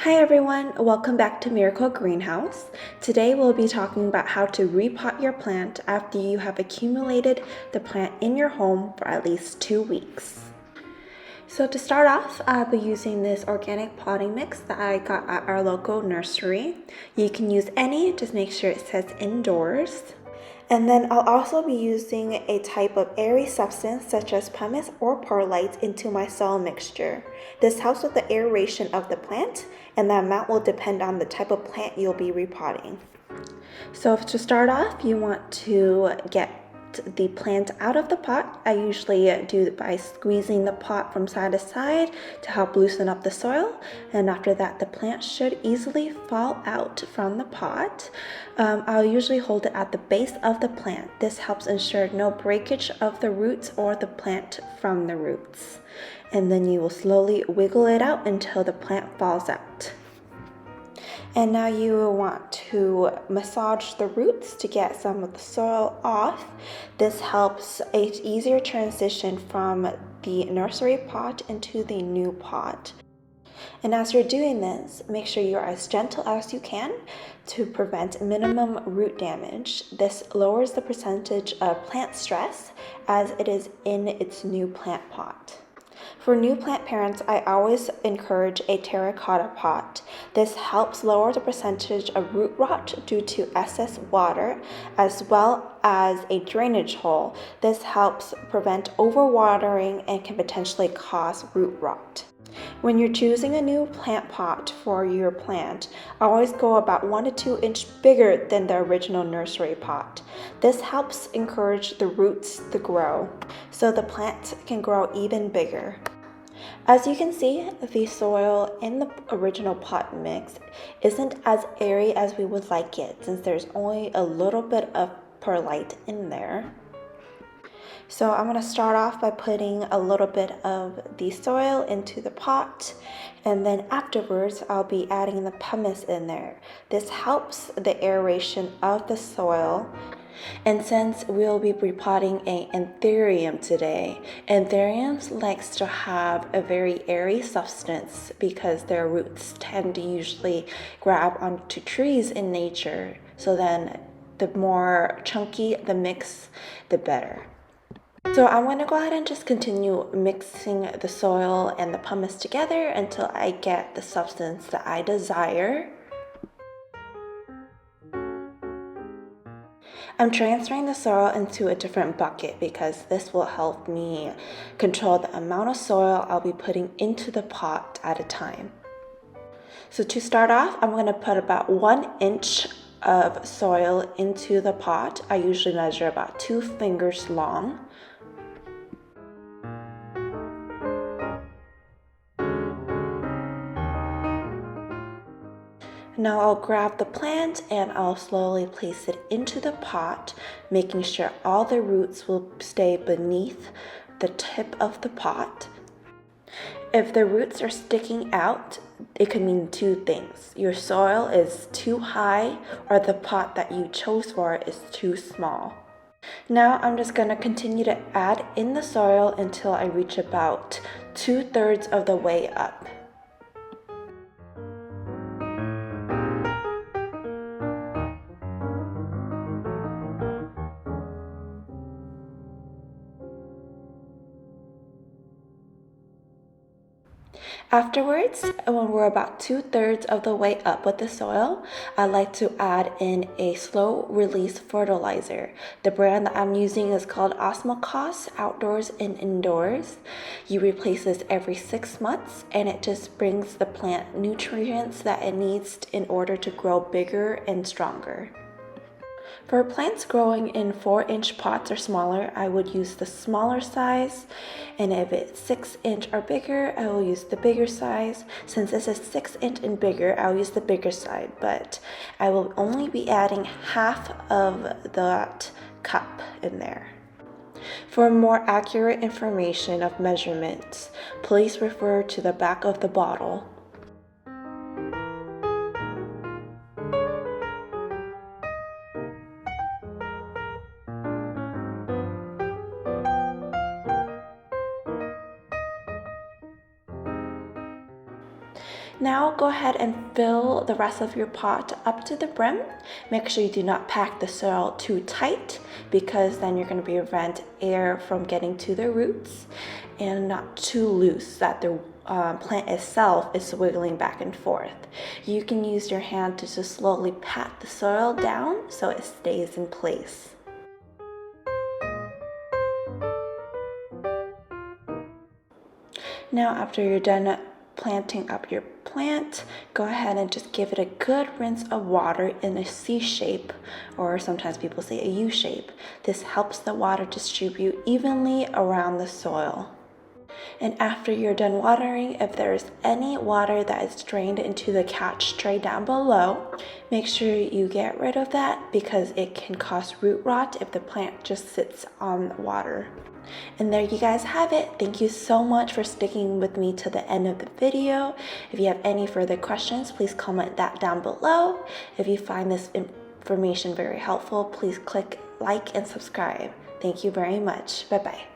Hi everyone, welcome back to Miracle Greenhouse. Today we'll be talking about how to repot your plant after you have accumulated the plant in your home for at least 2 weeks. So to start off, I'll be using this organic potting mix that I got at our local nursery. You can use any, just make sure it says indoors. And then I'll also be using a type of airy substance such as pumice or perlite into my soil mixture. This helps with the aeration of the plant, and the amount will depend on the type of plant you'll be repotting. So to start off, you want to get the plant out of the pot. I usually do it by squeezing the pot from side to side to help loosen up the soil, and after that the plant should easily fall out from the pot. I'll usually hold it at the base of the plant. This helps ensure no breakage of the roots or the plant from the roots, and then you will slowly wiggle it out until the plant falls out. And now you will want to massage the roots to get some of the soil off. This helps an easier transition from the nursery pot into the new pot. And as you're doing this, make sure you're as gentle as you can to prevent minimum root damage. This lowers the percentage of plant stress as it is in its new plant pot. For new plant parents, I always encourage a terracotta pot. This helps lower the percentage of root rot due to excess water, as well as a drainage hole. This helps prevent overwatering and can potentially cause root rot. When you're choosing a new plant pot for your plant, always go about 1 to 2 inches bigger than the original nursery pot. This helps encourage the roots to grow, so the plant can grow even bigger. As you can see, the soil in the original pot mix isn't as airy as we would like it, since there's only a little bit of perlite in there. So I'm going to start off by putting a little bit of the soil into the pot, and then afterwards I'll be adding the pumice in there. This helps the aeration of the soil. And since we'll be repotting an anthurium today, anthuriums likes to have a very airy substance because their roots tend to usually grab onto trees in nature. So then the more chunky the mix, the better. So I'm going to go ahead and just continue mixing the soil and the pumice together until I get the substance that I desire. I'm transferring the soil into a different bucket because this will help me control the amount of soil I'll be putting into the pot at a time. So to start off, I'm going to put about 1 inch of soil into the pot. I usually measure about 2 fingers long. Now I'll grab the plant and I'll slowly place it into the pot, making sure all the roots will stay beneath the tip of the pot. If the roots are sticking out, it could mean 2 things. Your soil is too high or the pot that you chose for is too small. Now I'm just going to continue to add in the soil until I reach about 2/3 of the way up. Afterwards, when we're about 2/3 of the way up with the soil, I like to add in a slow release fertilizer. The brand that I'm using is called Osmocost Outdoors and Indoors. You replace this every 6 months and it just brings the plant nutrients that it needs in order to grow bigger and stronger. For plants growing in 4-inch pots or smaller, I would use the smaller size, and if it's 6-inch or bigger, I will use the bigger size. Since this is 6-inch and bigger, I'll use the bigger side, but I will only be adding half of that cup in there. For more accurate information of measurements, please refer to the back of the bottle. Now go ahead and fill the rest of your pot up to the brim. Make sure you do not pack the soil too tight because then you're going to prevent air from getting to the roots, and not too loose that the plant itself is wiggling back and forth. You can use your hand to just slowly pat the soil down so it stays in place. Now after you're done planting up your plant, go ahead and just give it a good rinse of water in a C shape, or sometimes people say a U shape. This helps the water distribute evenly around the soil. And after you're done watering, if there's any water that is drained into the catch tray down below, make sure you get rid of that because it can cause root rot if the plant just sits on water. And there you guys have it. Thank you so much for sticking with me to the end of the video. If you have any further questions, please comment that down below. If you find this information very helpful, please click like and subscribe. Thank you very much. Bye-bye.